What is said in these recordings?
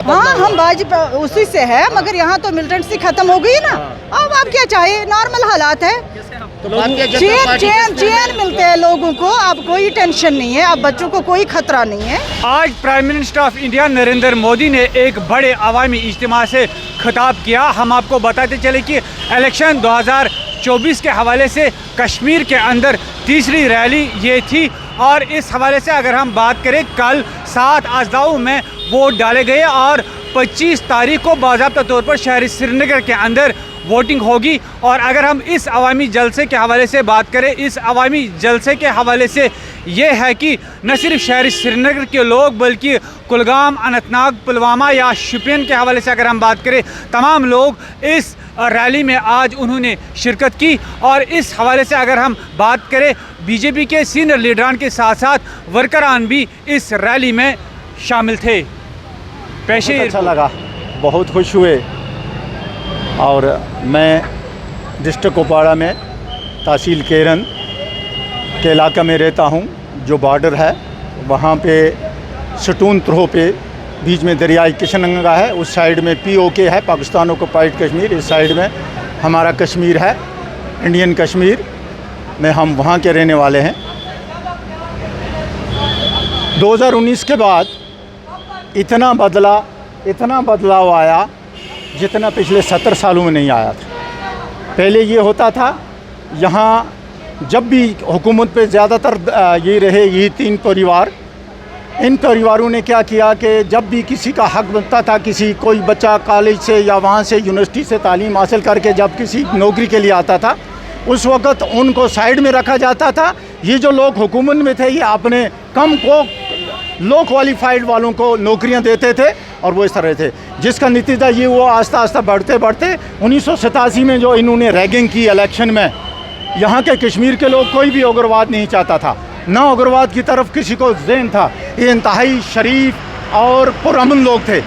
हाँ, हम भाजपा उसी से है, मगर यहाँ तो मिलिटेंसी खत्म हो गई ना। अब आप क्या चाहिए, नॉर्मल हालात है। चैन मिलते हैं लोगों को, अब कोई टेंशन नहीं है, अब बच्चों को कोई खतरा नहीं है। आज prime minister of India Narendra Modi ने एक बड़े अवामी इज्तिमा से खिताब किया। हम आपको बताते चले कि इलेक्शन 2024 के हवाले से कश्मीर के अंदर तीसरी रैली ये थी, और इस हवाले से अगर हम बात करें, कल 7 अजलाओं में वोट डाले गए और 25 तारीख को बाज़ाब्ता तौर पर शहर श्रीनगर के अंदर वोटिंग होगी। और अगर हम इस अवामी जलसे के हवाले से बात करें, इस अवामी जलसे के हवाले से ये है कि न सिर्फ शहर श्रीनगर के लोग बल्कि कुलगाम, अनंतनाग, पुलवामा या शोपियान के हवाले से अगर हम बात करें, तमाम लोग इस रैली में आज उन्होंने शिरकत की। और इस हवाले से अगर हम बात करें, बीजेपी के सीनियर लीडरान के साथ साथ वर्करान भी इस रैली में शामिल थे। पेशे अच्छा लगा, बहुत खुश हुए। और मैं डिस्ट्रिक्ट कुपवाड़ा में तहसील केरन के इलाके में रहता हूँ, जो बॉर्डर है वहाँ पे सटून त्रोह पे बीच में दरियाई किशनगंगा है, उस साइड में POK है, पाकिस्तान ऑक्युपाइड कश्मीर, इस साइड में हमारा कश्मीर है, इंडियन कश्मीर में हम वहाँ के रहने वाले हैं। 2019 के बाद इतना बदलाव आया जितना पिछले 70 सालों में नहीं आया था। पहले ये होता था, यहाँ जब भी हुकूमत पे ज़्यादातर ये रहे, यही 3 परिवार, इन परिवारों ने क्या किया कि जब भी किसी का हक बनता था, कोई बच्चा कॉलेज से या वहाँ से यूनिवर्सिटी से तालीम हासिल करके जब किसी नौकरी के लिए आता था, उस वक़्त उनको साइड में रखा जाता था। ये जो लोग हुकूमत में थे, ये अपने कम को लो क्वालिफाइड वालों को नौकरियां देते थे और वो इस तरह थे, जिसका नतीजा ये हुआ आस्ता आस्ता बढ़ते 1987 में जो इन्होंने रैगिंग की इलेक्शन में, यहाँ के कश्मीर के लोग कोई भी उग्रवाद नहीं चाहता था, ना उग्रवाद की तरफ किसी को ज़हन था। ये इंतहाई शरीफ और पुरअमन लोग थे।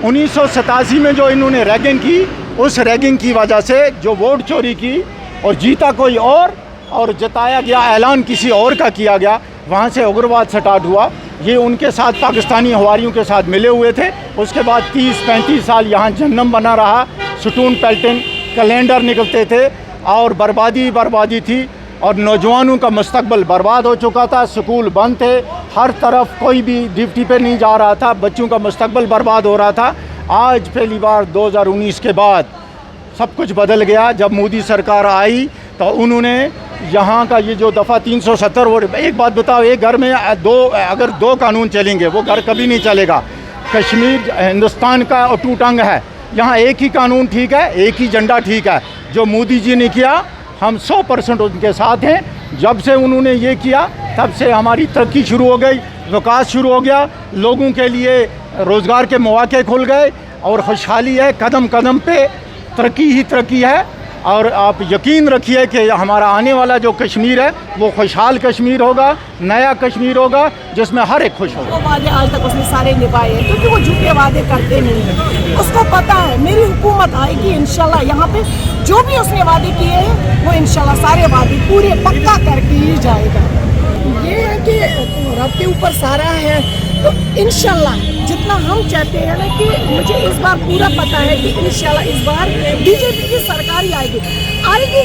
1987 में जो इन्होंने रैगिंग की, उस रैगिंग की वजह से जो वोट चोरी की और जीता कोई और जताया गया, ऐलान किसी और का किया गया, वहाँ से उग्रवाद स्टार्ट हुआ। ये उनके साथ पाकिस्तानी हवारियों के साथ मिले हुए थे। उसके बाद 30-35 साल यहाँ जहन्नम बना रहा, सुटून पैल्टन कैलेंडर निकलते थे और बर्बादी थी, और नौजवानों का मुस्तकबिल बर्बाद हो चुका था। स्कूल बंद थे, हर तरफ कोई भी ड्यूटी पे नहीं जा रहा था, बच्चों का मुस्तकबिल बर्बाद हो रहा था। आज पहली बार 2019 के बाद सब कुछ बदल गया। जब मोदी सरकार आई तो उन्होंने यहाँ का ये जो दफ़ा 370, और एक बात बताओ, एक घर में अगर दो कानून चलेंगे वो घर कभी नहीं चलेगा। कश्मीर हिंदुस्तान का अटूट अंग है, यहाँ एक ही कानून ठीक है, एक ही झंडा ठीक है। जो मोदी जी ने किया, हम 100% उनके साथ हैं। जब से उन्होंने ये किया, तब से हमारी तरक्की शुरू हो गई, विकास शुरू हो गया, लोगों के लिए रोज़गार के मौके खुल गए और खुशहाली है। कदम कदम पे तरक्की ही तरक्की है। और आप यकीन रखिए कि हमारा आने वाला जो कश्मीर है वो खुशहाल कश्मीर होगा, नया कश्मीर होगा, जिसमें हर एक खुश होगा। वो वादे आज तक उसने सारे निभाए हैं, क्योंकि वो झूठे वादे करते नहीं हैं। उसको पता है मेरी हुकूमत आएगी इंशाल्लाह, यहाँ पे जो भी उसने वादे किए हैं वो इंशाल्लाह सारे वादे पूरे पक्का करके ही जाएगा। ये है कि रब के ऊपर सारा है, तो इंशाल्लाह जितना हम चाहते हैं ना, कि मुझे इस बार पूरा पता है कि इंशाल्लाह इस बार बीजेपी की सरकार ही आएगी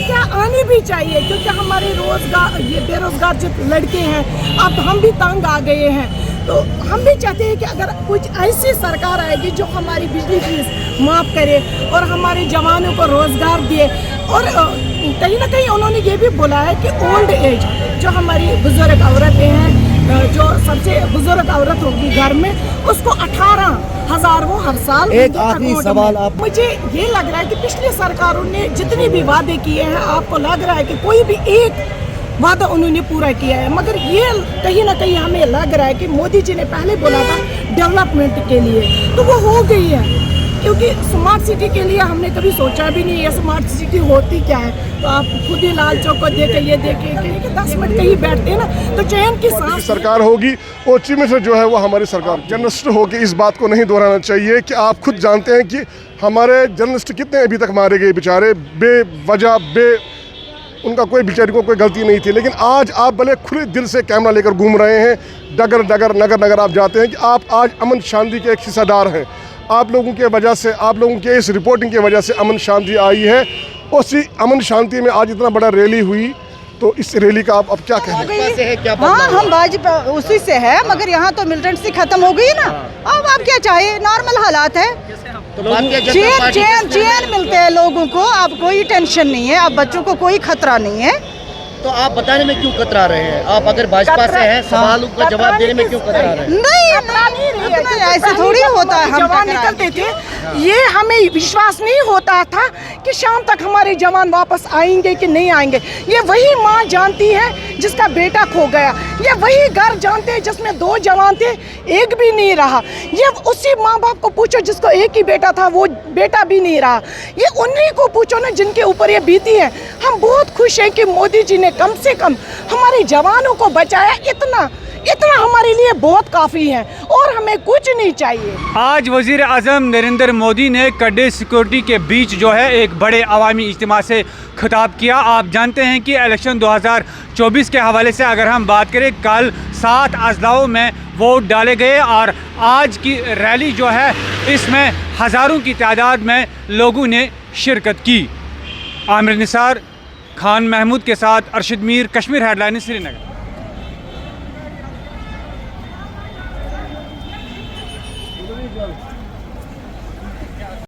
क्या, आनी भी चाहिए, क्योंकि हमारे ये बेरोजगार जो लड़के हैं, अब हम भी तंग आ गए हैं। तो हम भी चाहते हैं कि अगर कुछ ऐसी सरकार आएगी जो हमारी बिजली फीस माफ़ करे और हमारे जवानों को रोज़गार दिए। और कहीं ना कहीं उन्होंने ये भी बोला है कि ओल्ड एज जो हमारी बुजुर्ग औरतें हैं, जो सबसे बुजुर्ग औरत होगी घर में, उसको 18,000 वो हर साल। एक आखिरी सवाल आप, मुझे ये लग रहा है कि पिछली सरकारों ने जितने भी वादे किए हैं, आपको लग रहा है कि कोई भी एक वादा उन्होंने पूरा किया है, मगर ये कहीं ना कहीं हमें लग रहा है कि मोदी जी ने पहले बोला था डेवलपमेंट के लिए, तो वो हो गई है। क्योंकि स्मार्ट सिटी के लिए हमने कभी सोचा भी नहीं है स्मार्ट सिटी होती क्या है। तो आप खुद ही लाल चौक को देखे, ये देखे कि 10 मिनट कहीं बैठते हैं ना तो चैन की सांस। सरकार होगी और चीफ मिनिस्टर जो है वो हमारी सरकार। जर्नलिस्ट होकर इस बात को नहीं दोहराना चाहिए कि आप खुद जानते हैं कि हमारे जर्नलिस्ट कितने अभी तक मारे गए बेचारे, बेवजह, उनका कोई बेचारी को कोई गलती नहीं थी। लेकिन आज आप भले खुले दिल से कैमरा लेकर घूम रहे हैं, डगर डगर नगर नगर आप जाते हैं कि आप आज अमन शांति के एक हिस्सेदार हैं। आप लोगों के वजह से, आप लोगों के इस रिपोर्टिंग की वजह से अमन शांति आई है। उसी अमन शांति में आज इतना बड़ा रैली हुई, तो इस रैली का आप अब क्या कहें? भाजपा से है क्या? हाँ, हम भाजपा उसी से है, मगर यहाँ तो मिलिटेंसी खत्म हो गई ना। अब आप क्या चाहिए, नॉर्मल हालात है। चैन मिलते हैं लोगों को, अब कोई टेंशन नहीं है, अब बच्चों को कोई खतरा नहीं है। तो आप बताने में क्यों कतरा रहे हैं? आप अगर भाजपा से हैं, सवालों का जवाब देने में क्यों कतरा रहे हैं? नहीं, ऐसे थोड़ी होता है। हम जवान निकलते थे, ये हमें विश्वास नहीं होता था कि शाम तक हमारे जवान वापस आएंगे कि नहीं आएंगे। ये वही माँ जानती है जिसका बेटा खो गया, ये वही घर जानते हैं जिसमें 2 जवान थे, एक भी नहीं रहा। ये उसी माँ बाप को पूछो जिसको एक ही बेटा था, वो बेटा भी नहीं रहा। ये उन्हीं को पूछो ना जिनके ऊपर ये बीती है। हम बहुत खुश हैं कि मोदी जी ने कम से कम हमारे जवानों को बचाया। इतना हमारे लिए बहुत काफ़ी है और हमें कुछ नहीं चाहिए। आज वज़ीर आज़म नरेंद्र मोदी ने कड़े सिक्योरिटी के बीच जो है एक बड़े अवामी इज्तिमा से खिताब किया। आप जानते हैं कि इलेक्शन 2024 के हवाले से अगर हम बात करें, कल 7 अजलाओं में वोट डाले गए और आज की रैली जो है इसमें हज़ारों की तादाद में लोगों ने शिरकत की। आमिर निसार, खान महमूद के साथ अरशद मीर, कश्मीर हेडलाइंस, श्रीनगर।